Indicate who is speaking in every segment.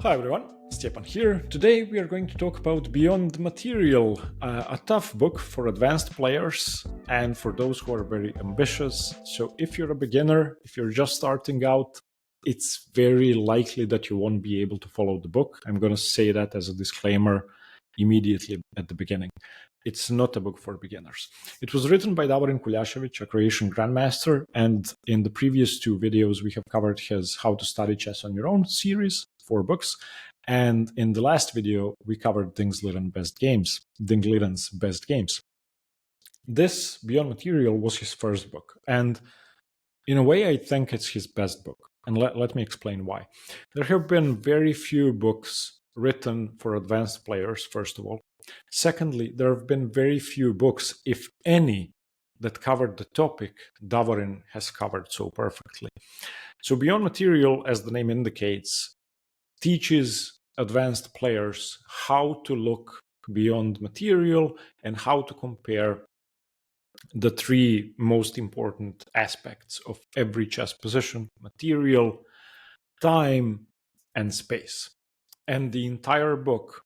Speaker 1: Hi everyone, Stepan here. Today we are going to talk about Beyond Material, a tough book for advanced players and for those who are very ambitious. So if you're a beginner, if you're just starting out, it's very likely that you won't be able to follow the book. I'm going to say that as a disclaimer immediately at the beginning. It's not a book for beginners. It was written by Davorin Kuljasevic, a Croatian Grandmaster, and in the previous two videos we have covered his How to Study Chess on Your Own series, 4 books, and in the last video we covered Liren's best games. This Beyond Material was his first book, and in a way I think it's his best book, and let me explain why. There have been very few books written for advanced players, first of all. Secondly, there have been very few books, if any, that covered the topic Davorin has covered so perfectly. So Beyond Material, as the name indicates, teaches advanced players how to look beyond material and how to compare the 3 most important aspects of every chess position: material, time, and space. And the entire book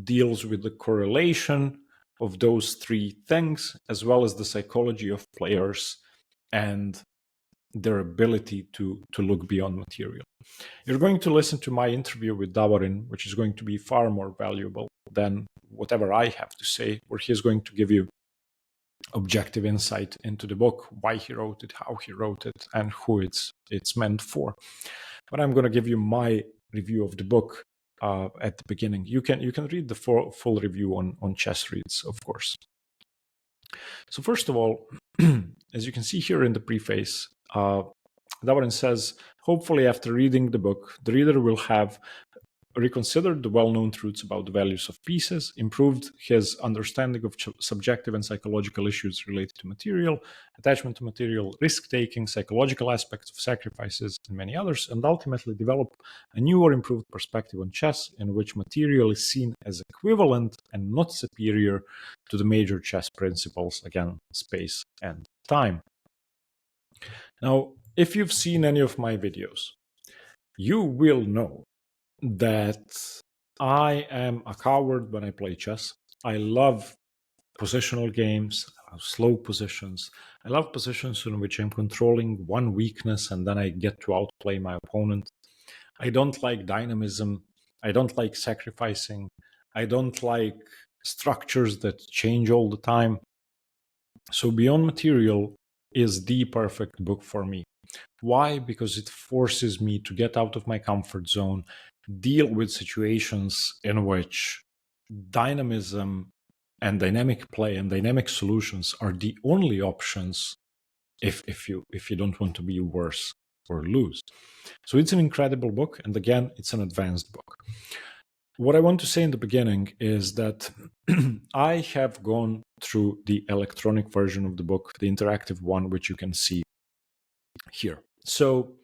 Speaker 1: deals with the correlation of those 3 things, as well as the psychology of players and their ability to look beyond material. You're going to listen to my interview with Davorin, which is going to be far more valuable than whatever I have to say, where he's going to give you objective insight into the book, why he wrote it, how he wrote it, and who it's meant for. But I'm going to give you my review of the book at the beginning. You can read the full review on Chessreads, of course. So first of all, as you can see here in the preface, Davorin says, hopefully after reading the book, the reader will have reconsidered the well-known truths about the values of pieces, improved his understanding of subjective and psychological issues related to material, attachment to material, risk-taking, psychological aspects of sacrifices, and many others, and ultimately develop a new or improved perspective on chess in which material is seen as equivalent and not superior to the major chess principles, again, space and time. Now, if you've seen any of my videos, you will know that I am a coward when I play chess. I love positional games, I love slow positions. I love positions in which I'm controlling one weakness and then I get to outplay my opponent. I don't like dynamism. I don't like sacrificing. I don't like structures that change all the time. So Beyond Material is the perfect book for me. Why? Because it forces me to get out of my comfort zone, deal with situations in which dynamism and dynamic play and dynamic solutions are the only options if you don't want to be worse or lose. So it's an incredible book, and again, it's an advanced book. What I want to say in the beginning is that I have gone through the electronic version of the book, the interactive one, which you can see here. So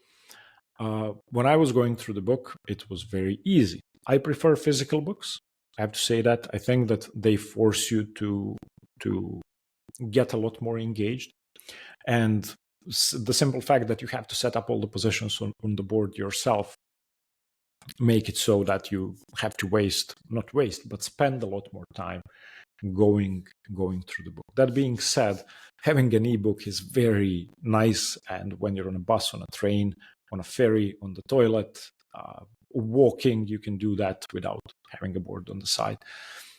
Speaker 1: when I was going through the book, it was very easy. I prefer physical books. I have to say that. I think that they force you to get a lot more engaged. And the simple fact that you have to set up all the positions on the board yourself make it so that you have to but spend a lot more time going through the book. That being said, having an ebook is very nice, and when you're on a bus, on a train, on a ferry, on the toilet, walking, you can do that without having a board on the side.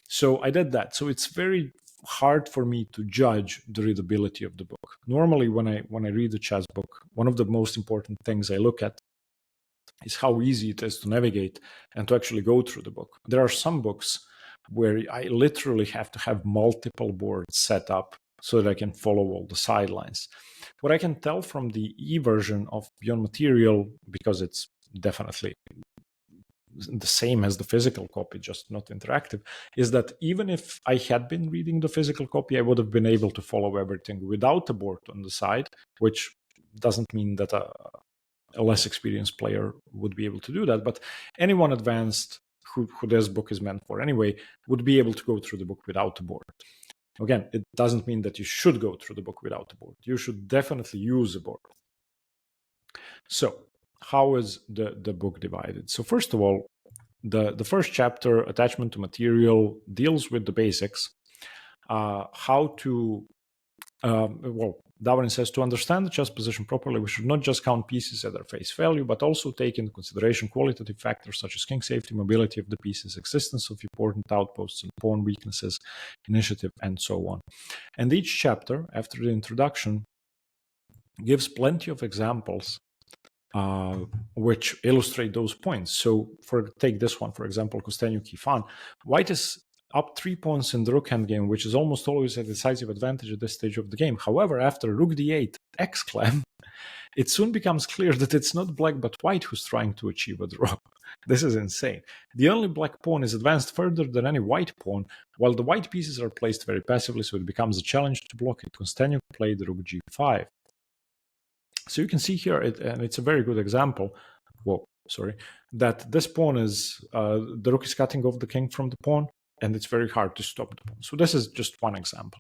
Speaker 1: So I did that. So it's very hard for me to judge the readability of the book. Normally, when I read a chess book, one of the most important things I look at is how easy it is to navigate and to actually go through the book. There are some books where I literally have to have multiple boards set up so that I can follow all the sidelines. What I can tell from the e-version of Beyond Material, because it's definitely the same as the physical copy, just not interactive, is that even if I had been reading the physical copy, I would have been able to follow everything without a board on the side, which doesn't mean that a less experienced player would be able to do that. But anyone advanced who this book is meant for anyway would be able to go through the book without a board. Again, it doesn't mean that you should go through the book without a board. You should definitely use a board. So how is the book divided? So first of all, the first chapter, Attachment to Material, deals with the basics. How to, Davorin says, to understand the chess position properly, we should not just count pieces at their face value, but also take into consideration qualitative factors such as king safety, mobility of the pieces, existence of important outposts and pawn weaknesses, initiative, and so on. And each chapter, after the introduction, gives plenty of examples which illustrate those points. So take this one, for example, Costanyu Kifan. White is up 3 pawns in the rook endgame, which is almost always a decisive advantage at this stage of the game. However, after rook d8 exclam, it soon becomes clear that it's not black but white who's trying to achieve a draw. This is insane. The only black pawn is advanced further than any white pawn, while the white pieces are placed very passively, so it becomes a challenge to block it. Costanyu played rook g5. So you can see here, and it's a very good example, that this pawn is, the rook is cutting off the king from the pawn, and it's very hard to stop the pawn. So this is just one example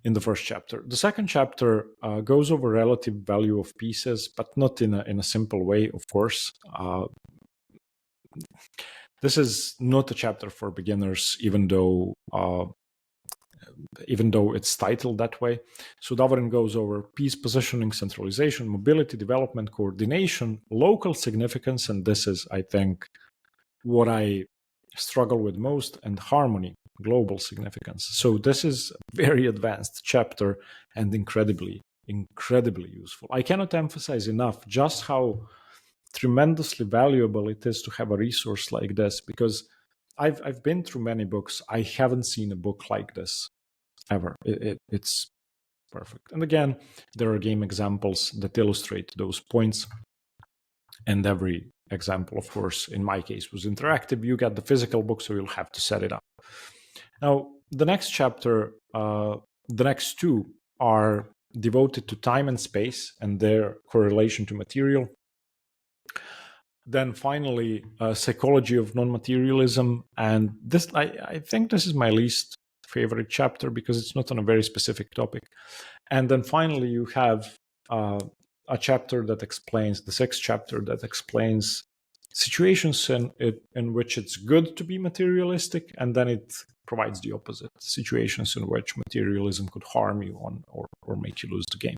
Speaker 1: in the first chapter. The second chapter goes over relative value of pieces, but not in a simple way, of course. This is not a chapter for beginners, even though it's titled that way. So Davorin goes over piece positioning, centralization, mobility, development, coordination, local significance, and this is, I think, what I struggle with most, and harmony, global significance. So this is a very advanced chapter and incredibly useful. I cannot emphasize enough just how tremendously valuable it is to have a resource like this, because I've been through many books. I haven't seen a book like this ever. It's perfect. And again, there are game examples that illustrate those points, and every example, of course, in my case was interactive. You get the physical book, so you'll have to set it up. Now, the next chapter, the next two are devoted to time and space and their correlation to material. Then finally, psychology of non-materialism. And this, I think this is my least favorite chapter because it's not on a very specific topic. And then finally, you have a chapter that explains, the sixth chapter that explains situations in which it's good to be materialistic, and then it provides the opposite, situations in which materialism could harm you or make you lose the game.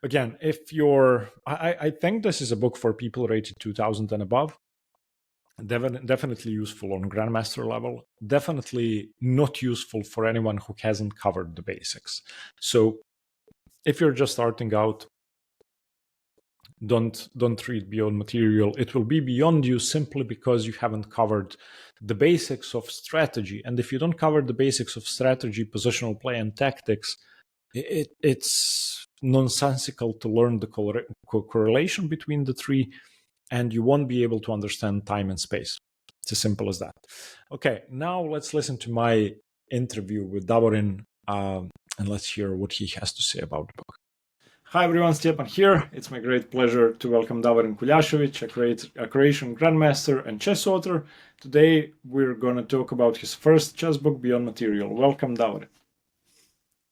Speaker 1: Again, if you're, I think this is a book for people rated 2000 and above. Definitely useful on Grandmaster level. Definitely not useful for anyone who hasn't covered the basics. So if you're just starting out, don't read beyond material. It will be beyond you simply because you haven't covered the basics of strategy. And if you don't cover the basics of strategy, positional play, and tactics, it's nonsensical to learn the correlation between the three, and you won't be able to understand time and space. It's as simple as that. Okay, now let's listen to my interview with Davorin, and let's hear what he has to say about the book. Hi everyone, Stepan here. It's my great pleasure to welcome Davorin Kuljašević, a Croatian Grandmaster and chess author. Today we're going to talk about his first chess book, Beyond Material. Welcome, Davorin.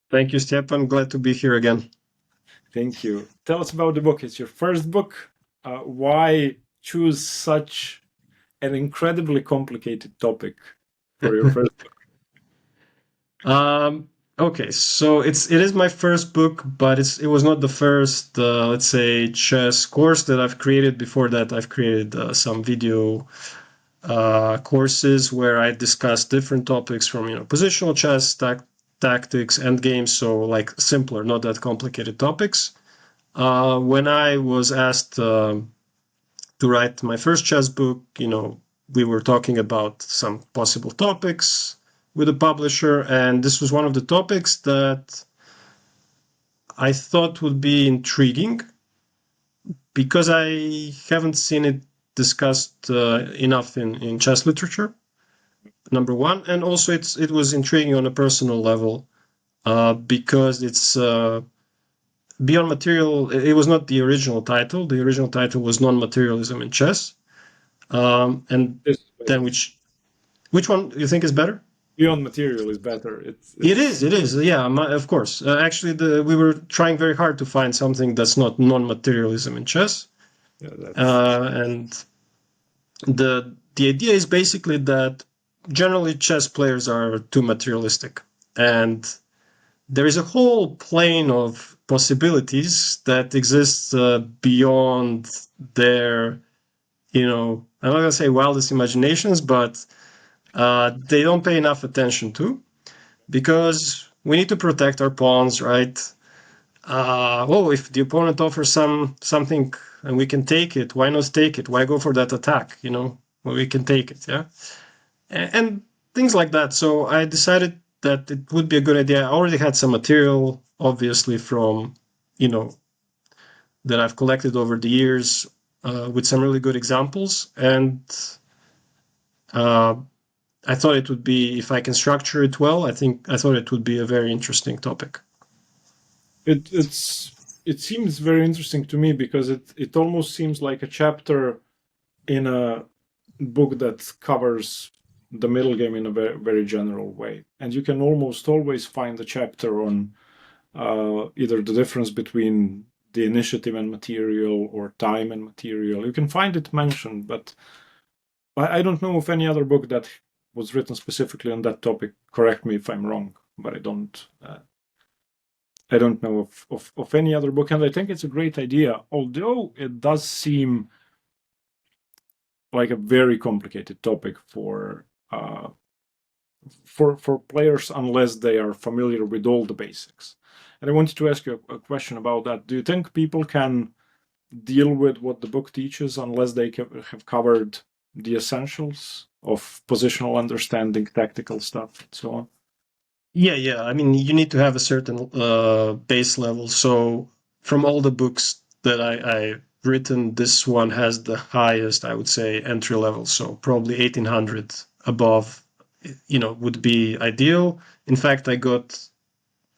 Speaker 2: Thank you, Stepan. Glad to be here again.
Speaker 1: Thank you. Tell us about the book. It's your first book. Why choose such an incredibly complicated topic for your first book?
Speaker 2: Okay, so it is my first book, but it was not the first, let's say, chess course that I've created. Before that, I've created some video courses where I discuss different topics from, positional chess, tactics, endgames, so like simpler, not that complicated topics. When I was asked to write my first chess book, we were talking about some possible topics with a publisher, and this was one of the topics that I thought would be intriguing because I haven't seen it discussed enough in chess literature, number one, and also it was intriguing on a personal level because it's Beyond Material. It was not the original title. The original title was Non-Materialism in Chess, and then which one do you think is better?
Speaker 1: Beyond Material is better.
Speaker 2: It is. Yeah, of course. Actually, we were trying very hard to find something that's not non-materialism in chess.
Speaker 1: Yeah,
Speaker 2: and the the idea is basically that generally chess players are too materialistic, and there is a whole plane of possibilities that exists beyond their, I'm not going to say wildest imaginations, but they don't pay enough attention to, because we need to protect our pawns, right? If the opponent offers something and we can take it, why not take it? Why go for that attack? When we can take it, yeah, and things like that. So I decided that it would be a good idea. I already had some material, obviously, from that I've collected over the years with some really good examples, and I thought it would be, if I can structure it well, I thought it would be a very interesting topic.
Speaker 1: It seems very interesting to me because it almost seems like a chapter in a book that covers the middle game in a very, very general way, and you can almost always find a chapter on either the difference between the initiative and material or time and material. You can find it mentioned, but I don't know of any other book that was written specifically on that topic. Correct me if I'm wrong, but I don't know of any other book, and I think it's a great idea, although it does seem like a very complicated topic for players unless they are familiar with all the basics. And I wanted to ask you a question about that. Do you think people can deal with what the book teaches unless they have covered the essentials of positional understanding, tactical stuff, and so on?
Speaker 2: Yeah. I mean, you need to have a certain base level. So from all the books that I've written, this one has the highest, I would say, entry level. So probably 1800 above, would be ideal. In fact, I got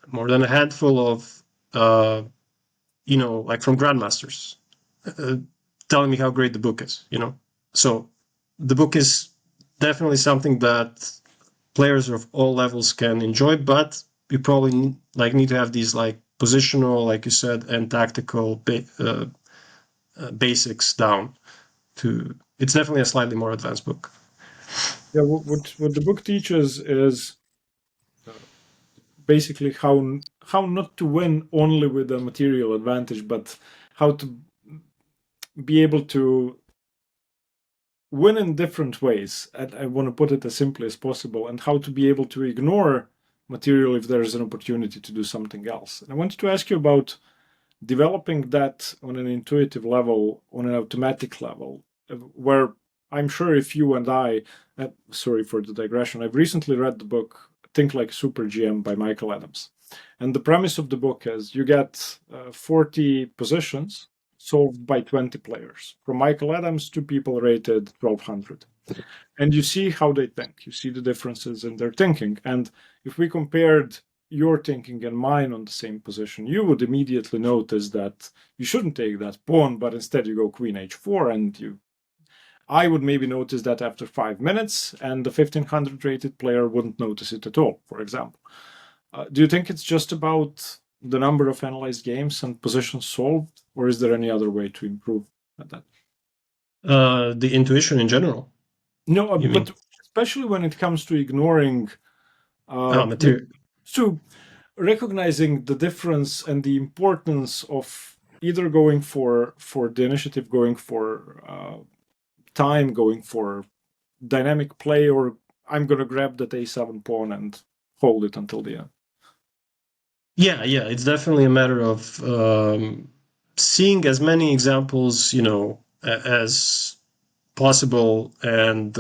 Speaker 2: more than a handful of, like from grandmasters, telling me how great the book is. So the book is definitely something that players of all levels can enjoy, but you probably need to have these positional, like you said, and tactical basics down. It's definitely a slightly more advanced book.
Speaker 1: Yeah, what the book teaches is basically how not to win only with a material advantage, but how to be able to win in different ways. And I want to put it as simply as possible, and how to be able to ignore material if there's an opportunity to do something else. And I wanted to ask you about developing that on an intuitive level, on an automatic level, where I'm sure if you and I, sorry for the digression, I've recently read the book Think Like Super GM by Michael Adams. And the premise of the book is you get 40 positions solved by 20 players. From Michael Adams to people rated 1200. And you see how they think. You see the differences in their thinking. And if we compared your thinking and mine on the same position, you would immediately notice that you shouldn't take that pawn, but instead you go queen h4, and I would maybe notice that after 5 minutes, and the 1500 rated player wouldn't notice it at all, for example. Do you think it's just about the number of analyzed games and positions solved, or is there any other way to improve at that?
Speaker 2: The intuition in general.
Speaker 1: No, but especially when it comes to ignoring
Speaker 2: material.
Speaker 1: So recognizing the difference and the importance of either going for the initiative, going for time, going for dynamic play, or I'm going to grab that a7 pawn and hold it until the end.
Speaker 2: Yeah, it's definitely a matter of seeing as many examples, as possible, and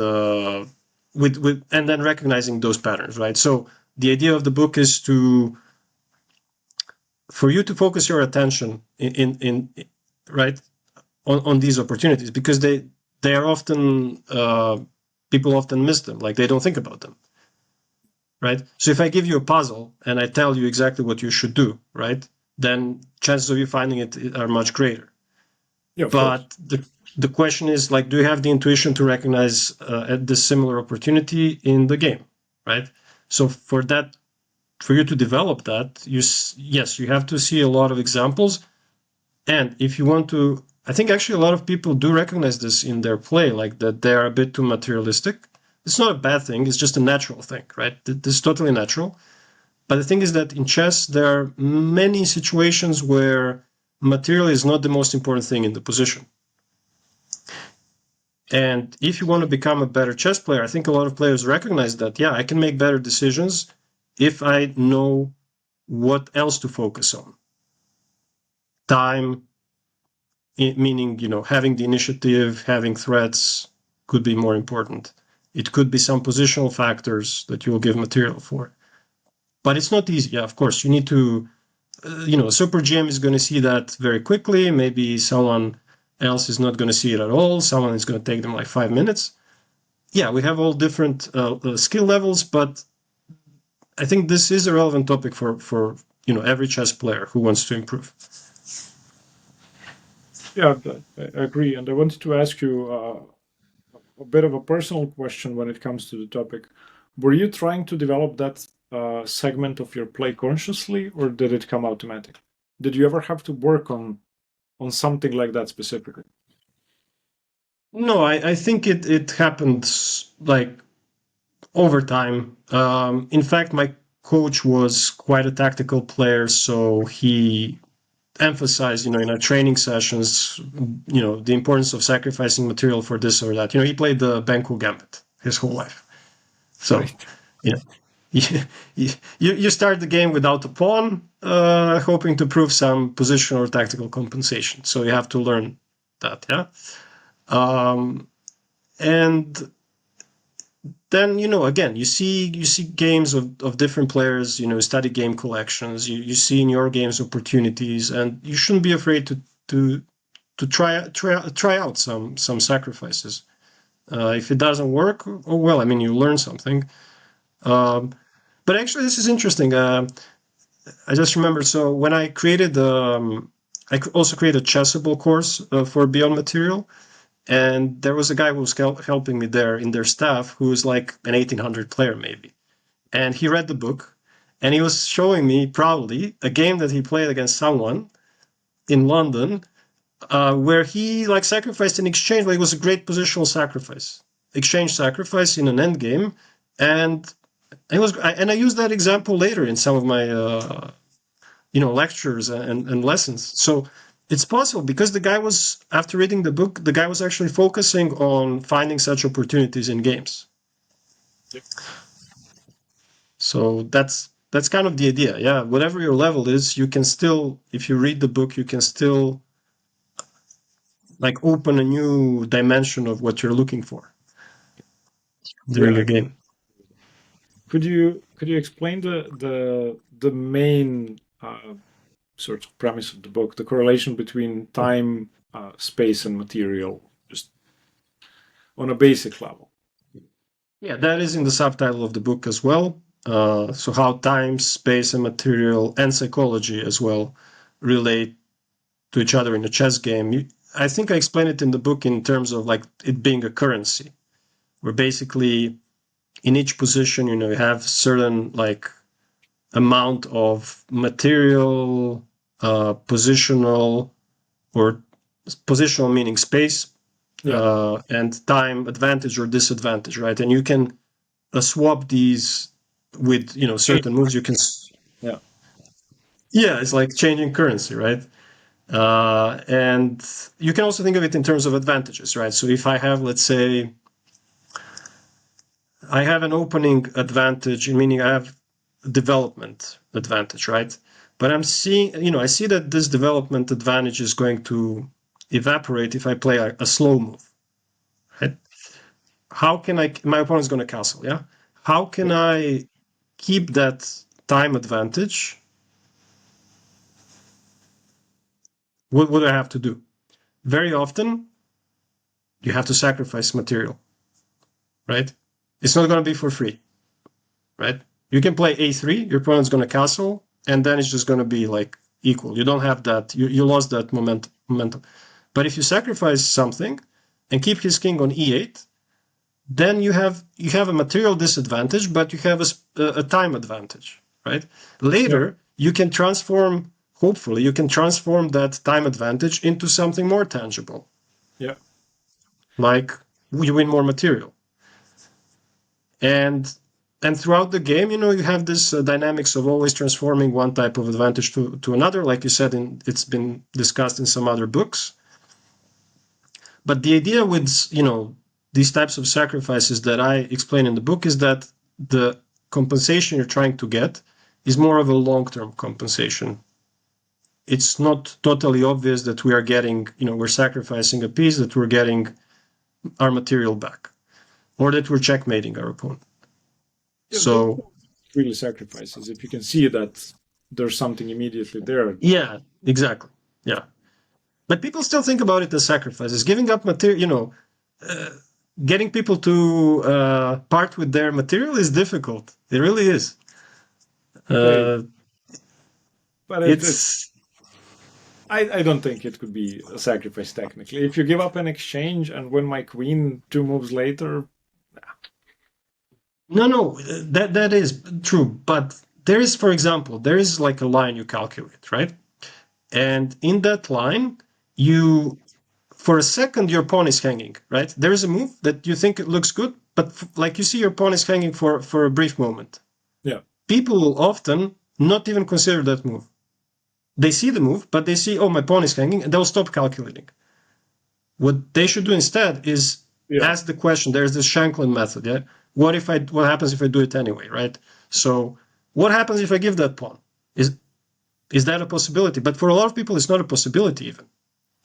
Speaker 2: with and then recognizing those patterns, right? So the idea of the book is for you to focus your attention in right on these opportunities, because they are often people often miss them, like they don't think about them. Right? So if I give you a puzzle and I tell you exactly what you should do, right, then chances of you finding it are much greater.
Speaker 1: Yeah,
Speaker 2: but the question is, do you have the intuition to recognize this similar opportunity in the game, right? So for you to develop that, you have to see a lot of examples, and if you want to I think actually a lot of people do recognize this in their play, like that they are a bit too materialistic. It's not a bad thing. It's just a natural thing, right? This is totally natural. But the thing is that in chess, there are many situations where material is not the most important thing in the position. And if you want to become a better chess player, I think a lot of players recognize that, yeah, I can make better decisions if I know what else to focus on. Time, meaning, having the initiative, having threats could be more important. It could be some positional factors that you will give material for. But it's not easy. Yeah, of course, you need to, a super GM is going to see that very quickly. Maybe someone else is not going to see it at all. Someone is going to take them like 5 minutes. Yeah, we have all different skill levels, but I think this is a relevant topic for every chess player who wants to improve.
Speaker 1: Yeah, I agree. And I wanted to ask you a bit of a personal question when it comes to the topic. Were you trying to develop that segment of your play consciously, or did it come automatic? Did you ever have to work on something like that specifically?
Speaker 2: No, I think it happened like over time. In fact, my coach was quite a tactical player, so he emphasized, in our training sessions, the importance of sacrificing material for this or that. He played the Benko Gambit his whole life. So,
Speaker 1: Right.
Speaker 2: you start the game without a pawn, hoping to prove some positional or tactical compensation. So you have to learn that, yeah. And then again, you see games of different players. Study game collections. You see in your games opportunities, and you shouldn't be afraid to try out some sacrifices. If it doesn't work, oh well. I mean, you learn something. But actually, this is interesting. I just remember. So when I created I also created a Chessable course for Beyond Material. And there was a guy who was helping me there in their staff who was like an 1800 player maybe. And he read the book and he was showing me proudly a game that he played against someone in London where he like sacrificed an exchange, but it was a great positional sacrifice. Exchange sacrifice in an endgame. And I used that example later in some of my lectures and lessons. So it's possible because the guy was, after reading the book, the guy was actually focusing on finding such opportunities in games.
Speaker 1: Yep.
Speaker 2: So that's kind of the idea. Yeah, whatever your level is, you can still, if you read the book, you can still like open a new dimension of what you're looking for during a game.
Speaker 1: Could you explain the main sort of premise of the book, the correlation between time, space, and material, just on a basic level?
Speaker 2: Yeah, that is in the subtitle of the book as well. So how time, space, and material, and psychology as well relate to each other in a chess game. I think I explained it in the book in terms of like it being a currency, where basically in each position, you have certain like amount of material, positional, or positional meaning space, and time advantage or disadvantage, right? And you can swap these with certain moves. You can, yeah, it's like changing currency, right? And you can also think of it in terms of advantages, right? So if I have, let's say, I have an opening advantage, meaning I have development advantage, right? But I'm seeing, I see that this development advantage is going to evaporate if I play a slow move, right? How can my opponent's going to castle, yeah? How can I keep that time advantage? What would I have to do? Very often, you have to sacrifice material, right? It's not going to be for free, right? You can play a3, your opponent's going to castle, and then it's just going to be like equal. You don't have that, you lost that momentum. But if you sacrifice something and keep his king on e8, then you have a material disadvantage, but you have a time advantage, right? Later, you can transform hopefully you can transform that time advantage into something more tangible.
Speaker 1: Yeah.
Speaker 2: Like you win more material. And throughout the game, you have this dynamics of always transforming one type of advantage to another. Like you said, it's been discussed in some other books. But the idea with, these types of sacrifices that I explain in the book is that the compensation you're trying to get is more of a long-term compensation. It's not totally obvious that we are getting, we're sacrificing a piece, that we're getting our material back, or that we're checkmating our opponent.
Speaker 1: Yeah,
Speaker 2: So
Speaker 1: really sacrifices if you can see that there's something immediately there.
Speaker 2: Yeah, exactly. Yeah. But people still think about it as sacrifices. Giving up material, getting people to part with their material is difficult. It really is.
Speaker 1: Okay. But
Speaker 2: It's
Speaker 1: I don't think it could be a sacrifice technically. If you give up an exchange and win my queen 2 moves later.
Speaker 2: no, that is true. But there is, for example, there is like a line you calculate, right? And in that line, for a second, your pawn is hanging, right? There is a move that you think it looks good, but like you see your pawn is hanging for a brief moment.
Speaker 1: Yeah.
Speaker 2: People will often not even consider that move. They see the move, but they see, oh, my pawn is hanging, and they'll stop calculating. What they should do instead is ask the question. There's this Shanklin method, yeah? What happens if I do it anyway, right? So what happens if I give that pawn? Is that a possibility? But for a lot of people, it's not a possibility even.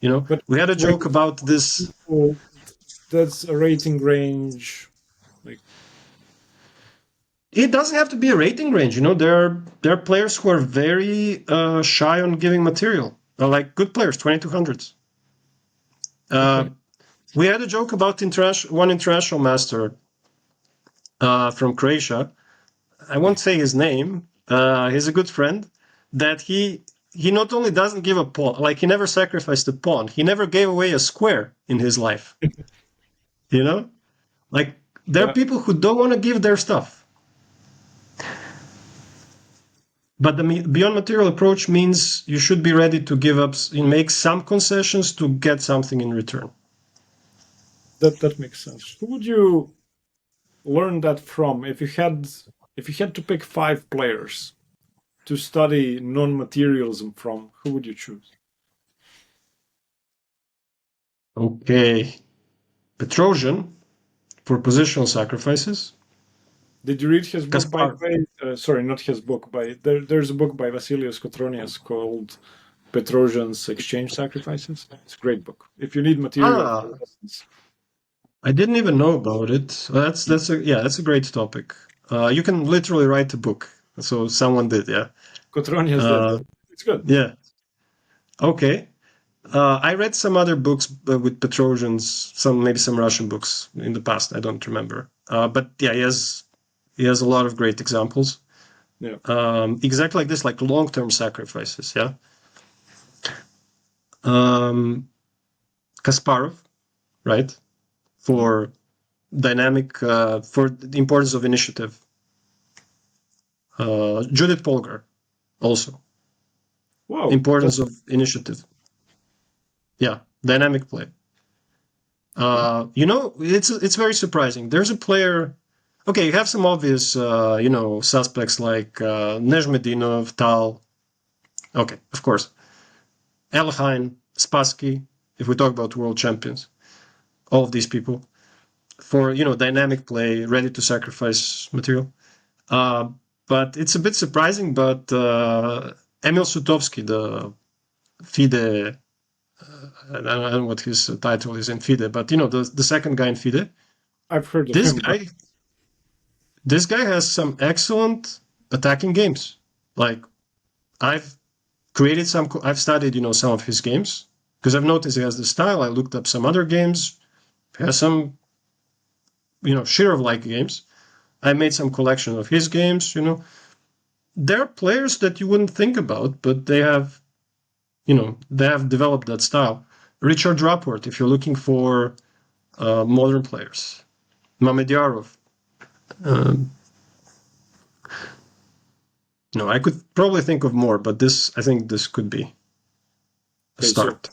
Speaker 2: But we had a joke about this.
Speaker 1: That's a rating range.
Speaker 2: It doesn't have to be a rating range. There are players who are very shy on giving material, like good players, 2200s. We had a joke about one international master from Croatia. I won't say his name. He's a good friend. That he not only doesn't give a pawn, like he never sacrificed a pawn. He never gave away a square in his life. Like there are people who don't want to give their stuff. But the beyond material approach means you should be ready to give up and make some concessions to get something in return.
Speaker 1: That makes sense. Who would you learn that from if you had to pick 5 players to study non-materialism from? Who would you choose?
Speaker 2: Okay, Petrosian for positional sacrifices.
Speaker 1: Did you read his book, by the way? Sorry, not his book. There's a book by Vasilios Kotronias called Petrosian's Exchange Sacrifices. It's a great book. If you need material.
Speaker 2: I didn't even know about it. That's a great topic. You can literally write a book. So someone did, yeah.
Speaker 1: Kotronias did. It's good.
Speaker 2: Yeah. Okay. I read some other books with Petrosians, maybe some Russian books in the past. I don't remember. But yeah, he has a lot of great examples.
Speaker 1: Yeah.
Speaker 2: Exactly like this, like long-term sacrifices. Yeah. Kasparov, right? For dynamic, for the importance of initiative. Judith Polgar, also.
Speaker 1: Wow.
Speaker 2: Importance of initiative. Yeah, dynamic play. It's very surprising. There's a player. Okay, you have some obvious, suspects like Nezhmedinov, Tal. Okay, of course. Elhain, Spassky, if we talk about world champions. All of these people. For, dynamic play, ready to sacrifice material. But it's a bit surprising, but Emil Sutovsky, the FIDE, I don't know what his title is in FIDE, but, the second guy in FIDE.
Speaker 1: I've heard of
Speaker 2: this
Speaker 1: him.
Speaker 2: Guy, this guy has some excellent attacking games. Like, I've studied, some of his games, because I've noticed he has the style. I looked up some other games. He has some, Shirov-like games. I made some collection of his games, There are players that you wouldn't think about, but they have developed that style. Richard Rapport, if you're looking for modern players. Mamedyarov. No, I could probably think of more, but I think this could be a
Speaker 1: Okay, so
Speaker 2: start.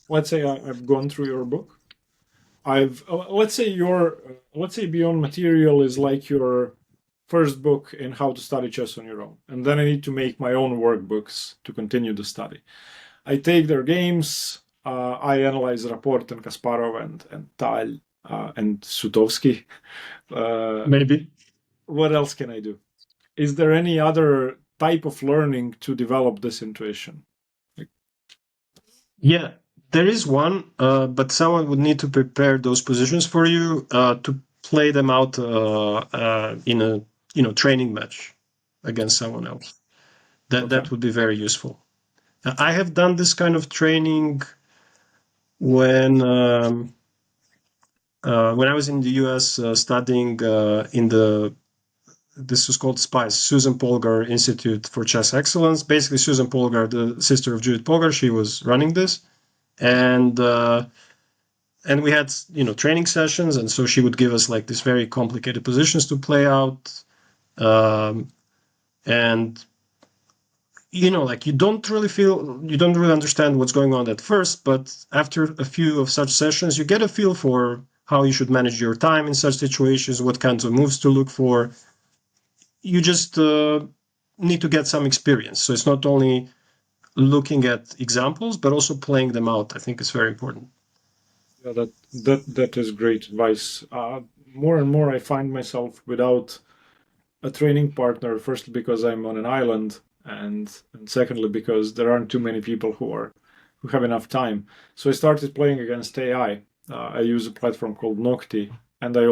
Speaker 1: let's say I've gone through your book. Let's say let's say Beyond Material is like your first book in how to study chess on your own, and then I need to make my own workbooks to continue the study. I take their games, I analyze Rapport and Kasparov and Tal and Sutovsky.
Speaker 2: Maybe.
Speaker 1: What else can I do? Is there any other type of learning to develop this intuition?
Speaker 2: Yeah, there is one, but someone would need to prepare those positions for you to play them out in a training match against someone else. That would be very useful. I have done this kind of training when I was in the U.S. Studying in this was called SPICE, Susan Polgar Institute for Chess Excellence. Basically, Susan Polgar, the sister of Judith Polgar, she was running this, and we had training sessions, and so she would give us like these very complicated positions to play out, and like you don't really understand what's going on at first, but after a few of such sessions, you get a feel for how you should manage your time in such situations, what kinds of moves to look for. You just need to get some experience. So it's not only looking at examples, but also playing them out. I think is very important.
Speaker 1: Yeah, that is great advice. More and more, I find myself without a training partner. Firstly, because I'm on an island, and secondly, because there aren't too many people who have enough time. So I started playing against AI. I use a platform called Nocti, and I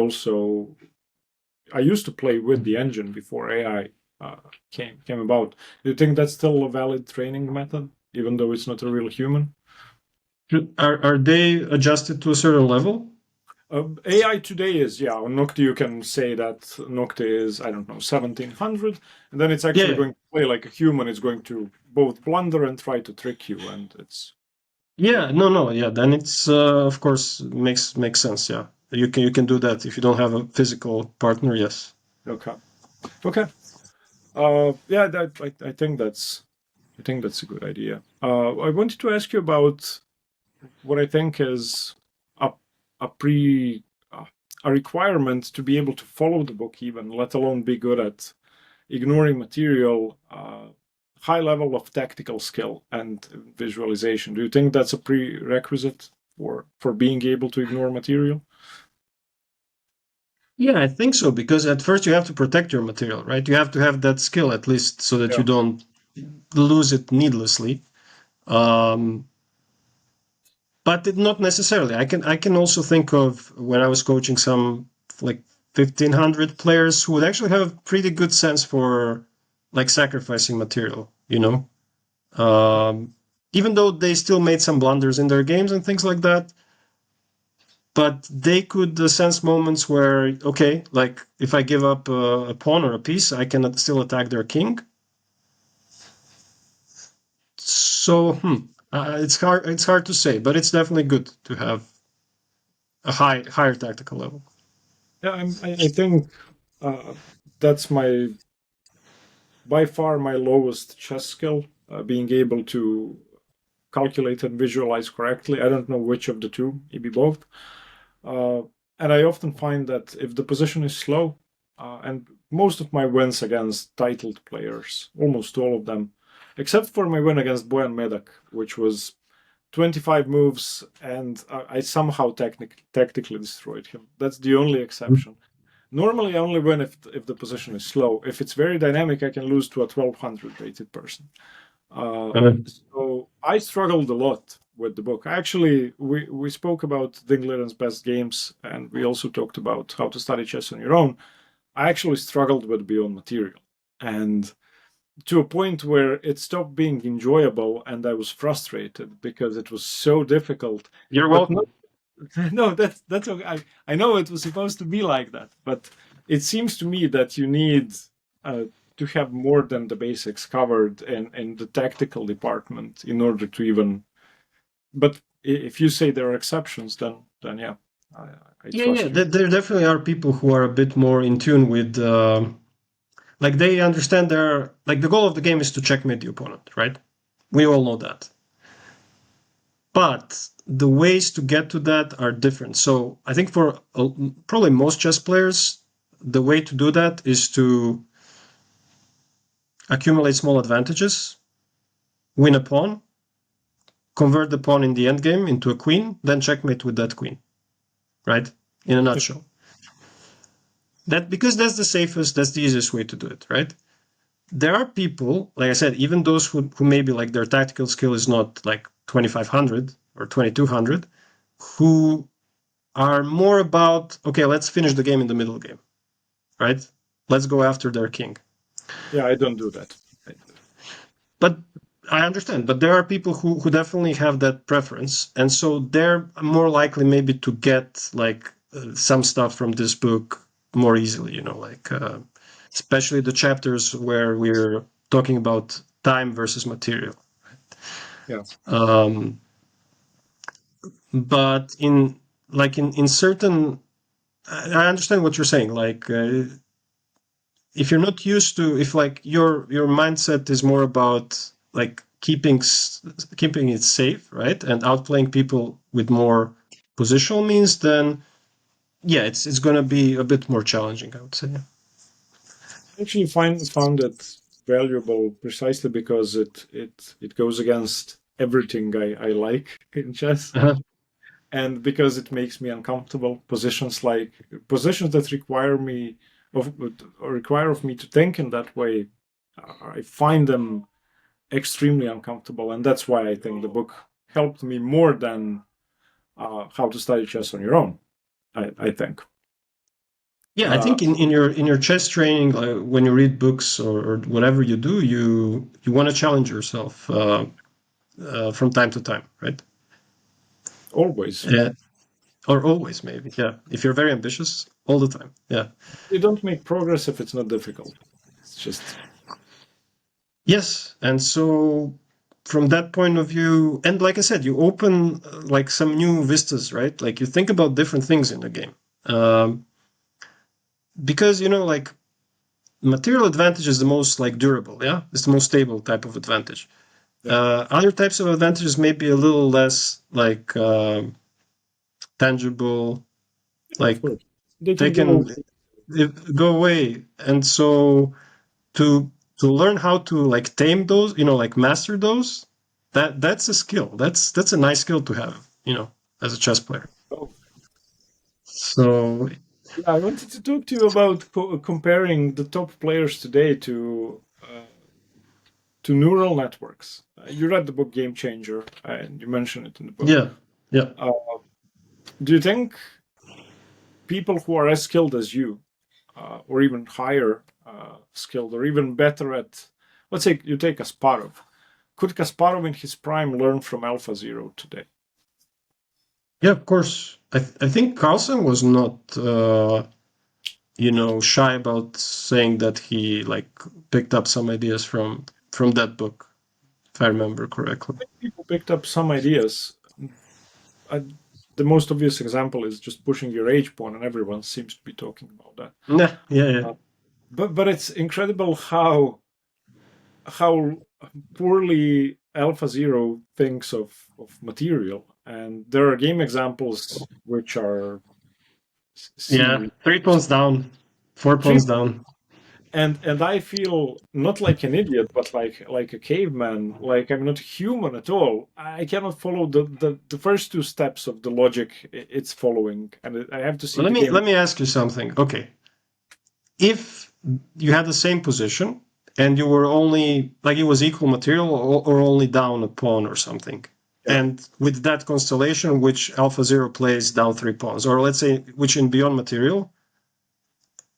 Speaker 1: used to play with the engine before AI came about. Do you think that's still a valid training method, even though it's not a real human?
Speaker 2: Are they adjusted to a certain level?
Speaker 1: AI today is, yeah, on Nocti you can say that Nocti is, I don't know, 1700, and then it's actually
Speaker 2: Yeah.
Speaker 1: going to play like a human. It's going to both blunder and try to trick you, and it's...
Speaker 2: Yeah, no, yeah. Then it's of course makes sense. Yeah, you can do that if you don't have a physical partner. Yes.
Speaker 1: Okay. Okay. Yeah, I think that's a good idea. I wanted to ask you about what I think is a a pre a requirement to be able to follow the book, even let alone be good at ignoring material, high level of tactical skill and visualization. Do you think that's a prerequisite for being able to ignore material?
Speaker 2: Yeah, I think so, because at first you have to protect your material, right? You have to have that skill at least so that
Speaker 1: Yeah.
Speaker 2: you don't lose it needlessly. Um, but not necessarily. I can also think of when I was coaching some like 1,500 players who would actually have pretty good sense for like sacrificing material, even though they still made some blunders in their games and things like that. But they could sense moments where, okay, like if I give up a pawn or a piece, I can still attack their king. So it's hard to say, but it's definitely good to have a higher tactical level.
Speaker 1: Yeah, I think uh, that's by far my lowest chess skill, being able to calculate and visualize correctly. I don't know which of the two, maybe both. Uh, and I often find that if the position is slow, and most of my wins against titled players, almost all of them, except for my win against Bojan Medak, which was 25 moves, and I somehow tactically destroyed him. That's the only exception. Normally, I only win if the position is slow. If it's very dynamic, I can lose to a 1200 rated person. Uh,
Speaker 2: Uh,
Speaker 1: so I struggled a lot with the book. Actually, we spoke about Liren's best games, and we also talked about how to study chess on your own. I actually struggled with Beyond Material, and to a point where it stopped being enjoyable, and I was frustrated because it was so difficult.
Speaker 2: you're
Speaker 1: But no,
Speaker 2: welcome.
Speaker 1: no, that's okay. I know it was supposed to be like that, but it seems to me that you need uh, to have more than the basics covered in the tactical department in order to even. But if you say there are exceptions, then yeah, I
Speaker 2: Yeah,
Speaker 1: trust you.
Speaker 2: there definitely are people who are a bit more in tune with like they understand their, like the goal of the game is to checkmate the opponent, right? We all know that. But the ways to get to that are different. So I think for probably most chess players, the way to do that is to accumulate small advantages, win a pawn, convert the pawn in the endgame into a queen, then checkmate with that queen, right? In a nutshell. That, because that's the safest, that's the easiest way to do it, right? There are people, like I said, even those who maybe like their tactical skill is not like 2500 or 2200, who are more about, okay, let's finish the game in the middle game, right? Let's go after their king.
Speaker 1: Yeah, I don't do that.
Speaker 2: But I understand, but there are people who definitely have that preference, and so they're more likely maybe to get like some stuff from this book more easily, you know, like especially the chapters where we're talking about time versus material.
Speaker 1: Yeah.
Speaker 2: But in certain, I understand what you're saying. Like if you're not used to, if like your mindset is more about like keeping it safe, right, and outplaying people with more positional means, then yeah, it's going to be a bit more challenging, I would say.
Speaker 1: I actually found it valuable precisely because it goes against everything I like in chess.
Speaker 2: Uh-huh.
Speaker 1: And because it makes me uncomfortable. Positions that require of me to think in that way, I find them extremely uncomfortable, and that's why I think the book helped me more than how to study chess on your own. I think.
Speaker 2: Yeah, I think in your chess training, when you read books or whatever you do, you want to challenge yourself from time to time, right?
Speaker 1: Always.
Speaker 2: Or always, maybe. Yeah, if you're very ambitious, all the time. Yeah.
Speaker 1: You don't make progress if it's not difficult. It's just.
Speaker 2: Yes, and so from that point of view, and like I said, you open like some new vistas, right? Like you think about different things in the game, because you know, like material advantage is the most like durable. Yeah, it's the most stable type of advantage.
Speaker 1: Yeah.
Speaker 2: Other types of advantages may be a little less like tangible,
Speaker 1: Of
Speaker 2: like
Speaker 1: course. They
Speaker 2: they
Speaker 1: can go.
Speaker 2: can go away, and so to learn how to like tame those, you know, like master those, that's a skill. That's a nice skill to have, you know, as a chess player.
Speaker 1: Oh.
Speaker 2: So
Speaker 1: Yeah, I wanted to talk to you about comparing the top players today to neural networks. You read the book Game Changer, and you mentioned it in the book.
Speaker 2: yeah, yeah.
Speaker 1: Uh, do you think people who are as skilled as you, or even higher skilled, or even better at, let's say you take Kasparov, could Kasparov in his prime learn from AlphaZero today?
Speaker 2: Yeah, of course. I think Carlsen was not you know, shy about saying that he like picked up some ideas from that book, if I remember correctly.
Speaker 1: People picked up some ideas. Uh, the most obvious example is just pushing your H pawn, and everyone seems to be talking about that.
Speaker 2: Yeah, yeah, yeah.
Speaker 1: But it's incredible how poorly AlphaZero thinks of material, and there are game examples which are
Speaker 2: Yeah,
Speaker 1: seemingly
Speaker 2: 3 pawns down, 4 pawns down.
Speaker 1: and I feel not like an idiot, but like a caveman. Like I'm not human at all. I cannot follow the first two steps of the logic it's following, and I have to see the game.
Speaker 2: Let me ask you something. Okay, if you had the same position and you were only like it was equal material or only down a pawn or something,
Speaker 1: Yeah.
Speaker 2: and with that constellation which AlphaZero plays down 3 pawns, or let's say which in beyond material,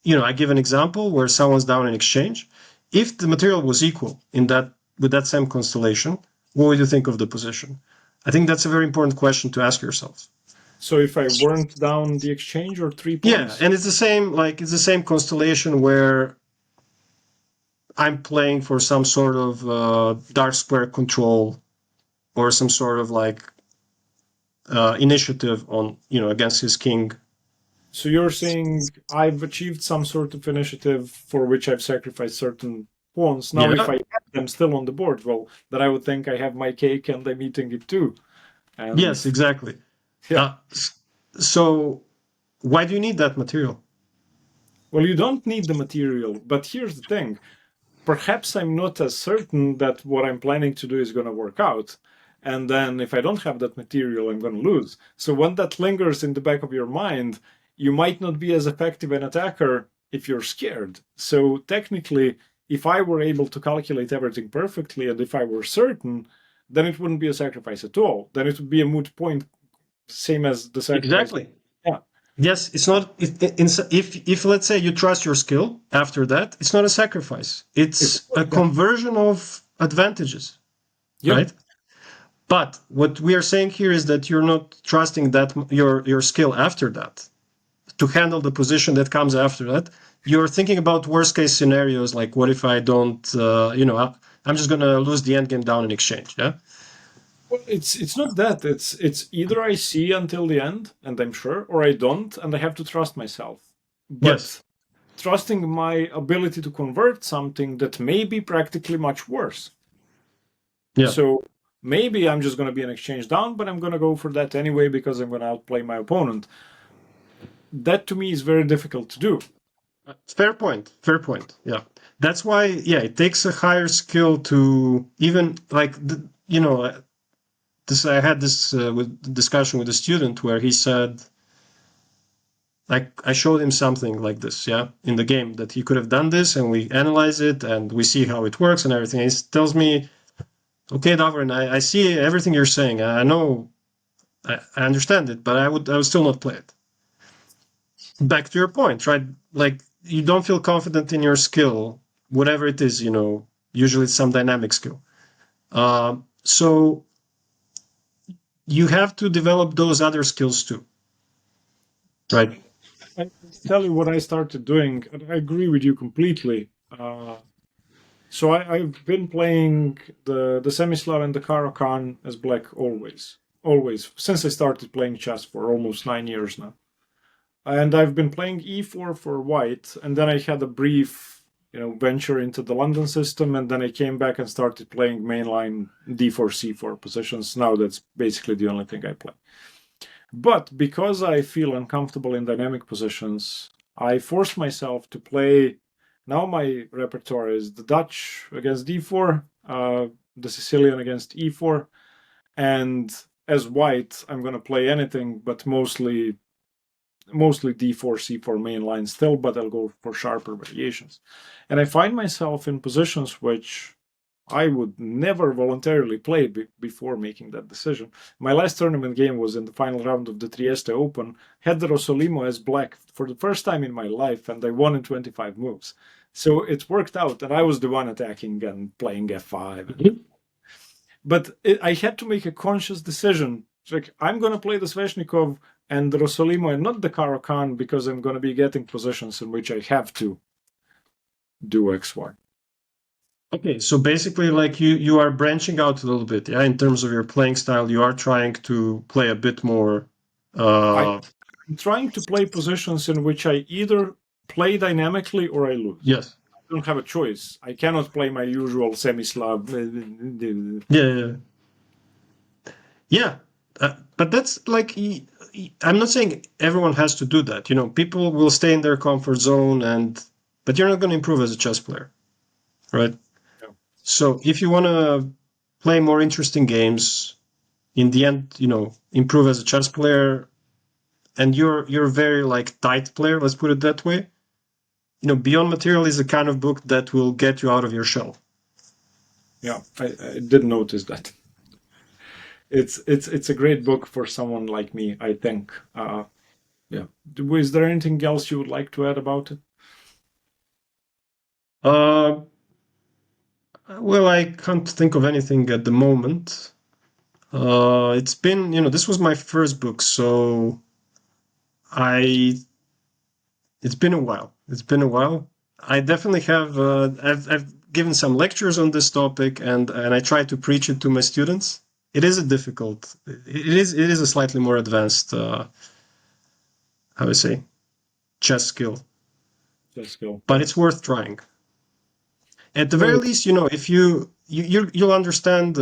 Speaker 2: you know, I give an example where someone's down in exchange. If the material was equal in that with that same constellation, what would you think of the position? I think that's a very important question to ask yourself.
Speaker 1: So if I weren't down the exchange or three
Speaker 2: Yeah,
Speaker 1: pawns,
Speaker 2: and it's the same, like it's the same constellation where I'm playing for some sort of dark square control or some sort of like initiative on, you know, against his king.
Speaker 1: So you're saying I've achieved some sort of initiative for which I've sacrificed certain pawns. Now, if
Speaker 2: Yeah.
Speaker 1: I have them still on the board, well, then I would think I have my cake and I'm eating it too. And
Speaker 2: Yes, exactly.
Speaker 1: yeah,
Speaker 2: So why do you need that material?
Speaker 1: well, you don't need the material, but here's the thing. Perhaps I'm not as certain that what I'm planning to do is going to work out. And then if I don't have that material, I'm going to lose. So when that lingers in the back of your mind, you might not be as effective an attacker if you're scared. So technically, if I were able to calculate everything perfectly and if I were certain, then it wouldn't be a sacrifice at all. Then it would be a moot point, same as the sacrifice.
Speaker 2: Exactly.
Speaker 1: Yeah.
Speaker 2: Yes, it's not. If let's say you trust your skill after that, it's not a sacrifice. It's a
Speaker 1: Yeah.
Speaker 2: conversion of advantages,
Speaker 1: Yeah.
Speaker 2: right? But what we are saying here is that you're not trusting that your skill after that to handle the position that comes after that. You're thinking about worst case scenarios, like what if I don't, I'm just gonna lose the endgame down in exchange. Yeah.
Speaker 1: Well, it's not that. It's either I see until the end and I'm sure, or I don't and I have to trust myself.
Speaker 2: Yes.
Speaker 1: But trusting my ability to convert something that may be practically much worse.
Speaker 2: Yeah.
Speaker 1: So maybe I'm just going to be an exchange down, but I'm going to go for that anyway because I'm going to outplay my opponent. That to me is very difficult to do.
Speaker 2: Fair point. Fair point. Yeah. That's why, yeah, it takes a higher skill to even like, this. I had this discussion with a student where he said, like, I showed him something like this, yeah, in the game that he could have done this, and we analyze it and we see how it works and everything. And he tells me, okay, Davorin, I see everything you're saying. I know, I understand it, but I would still not play it. Back to your point, right? Like, you don't feel confident in your skill, whatever it is, usually it's some dynamic skill. So you have to develop those other skills too, right?
Speaker 1: I tell you what I started doing, and I agree with you completely. So I've been playing the Semislav and the Caro-Kann as black always, since I started playing chess for almost 9 years now. And I've been playing e4 for white, and then I had a brief, venture into the London system, and then I came back and started playing mainline d4 c4 positions. Now that's basically the only thing I play. But because I feel uncomfortable in dynamic positions, I force myself to play. Now my repertoire is the Dutch against d4, the Sicilian against e4, and as white, I'm going to play anything, but mostly d4 c4 main line still, but I'll go for sharper variations. And I find myself in positions which I would never voluntarily play before making that decision. My last tournament game was in the final round of the Trieste Open, had the Rossolimo as black for the first time in my life, and I won in 25 moves. So it worked out, and I was the one attacking and playing f5. But I had to make a conscious decision. It's like, I'm going to play the Sveshnikov and the Rossolimo and not the Caro-Kann because I'm going to be getting positions in which I have to do XY.
Speaker 2: Okay, so basically, like you are branching out a little bit, yeah. In terms of your playing style, you are trying to play a bit more.
Speaker 1: I'm trying to play positions in which I either play dynamically or I lose.
Speaker 2: Yes.
Speaker 1: I don't have a choice. I cannot play my usual semi-Slav.
Speaker 2: Yeah. But that's like, I'm not saying everyone has to do that. People will stay in their comfort zone, but you're not going to improve as a chess player, right?
Speaker 1: Yeah.
Speaker 2: So if you want to play more interesting games, in the end, improve as a chess player, and you're a very like tight player, let's put it that way. Beyond Material is the kind of book that will get you out of your shell.
Speaker 1: Yeah, I did notice that. It's a great book for someone like me, I think. Yeah. Is there anything else you would like to add about it?
Speaker 2: Well, I can't think of anything at the moment. It's been, this was my first book, so it's been a while. It's been a while. I definitely have, I've given some lectures on this topic, and I try to preach it to my students. It is it is a slightly more advanced, how do I say, chess skill.
Speaker 1: Let's go.
Speaker 2: But it's worth trying. At the very least, if you'll understand,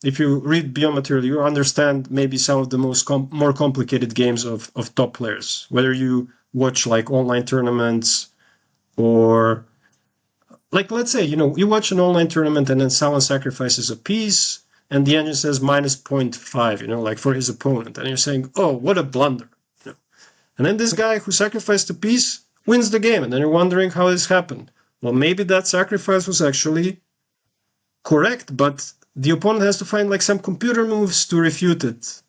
Speaker 2: if you read Beyond Material, you'll understand maybe some of the more complicated games of top players. Whether you watch like online tournaments, or like, let's say, you watch an online tournament and then someone sacrifices a piece and the engine says minus 0.5, like for his opponent. And you're saying, oh, what a blunder. And then this guy who sacrificed a piece wins the game. And then you're wondering how this happened. Well, maybe that sacrifice was actually correct, but the opponent has to find like some computer moves to refute it.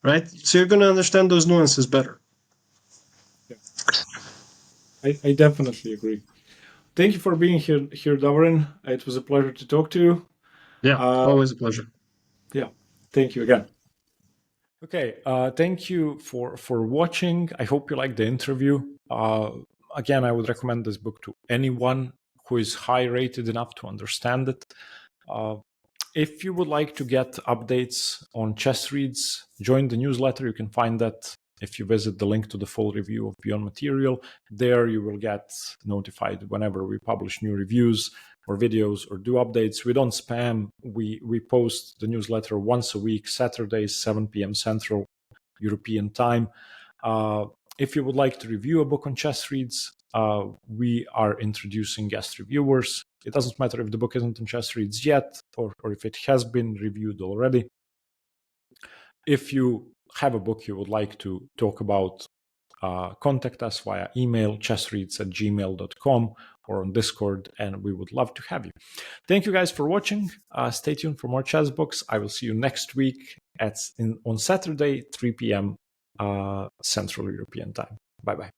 Speaker 2: Right? So you're going to understand those nuances better.
Speaker 1: Yeah. I definitely agree. Thank you for being here, Davorin. It was a pleasure to talk to you.
Speaker 2: Yeah, always a pleasure.
Speaker 1: Yeah, thank you again. Okay, thank you for watching. I hope you liked the interview. Again, I would recommend this book to anyone who is high rated enough to understand it. If you would like to get updates on Chessreads, join the newsletter. You can find that if you visit the link to the full review of Beyond Material. There you will get notified whenever we publish new reviews or videos or do updates. We don't spam. We post the newsletter once a week, Saturdays, 7 p.m. Central European time. If you would like to review a book on Chessreads, we are introducing guest reviewers. It doesn't matter if the book isn't on Chessreads yet, or if it has been reviewed already. If you have a book you would like to talk about, contact us via email, chessreads@gmail.com, or on Discord, and we would love to have you. Thank you guys for watching. Stay tuned for more chess books. I will see you next week on Saturday, 3 p.m. Central European time. Bye-bye.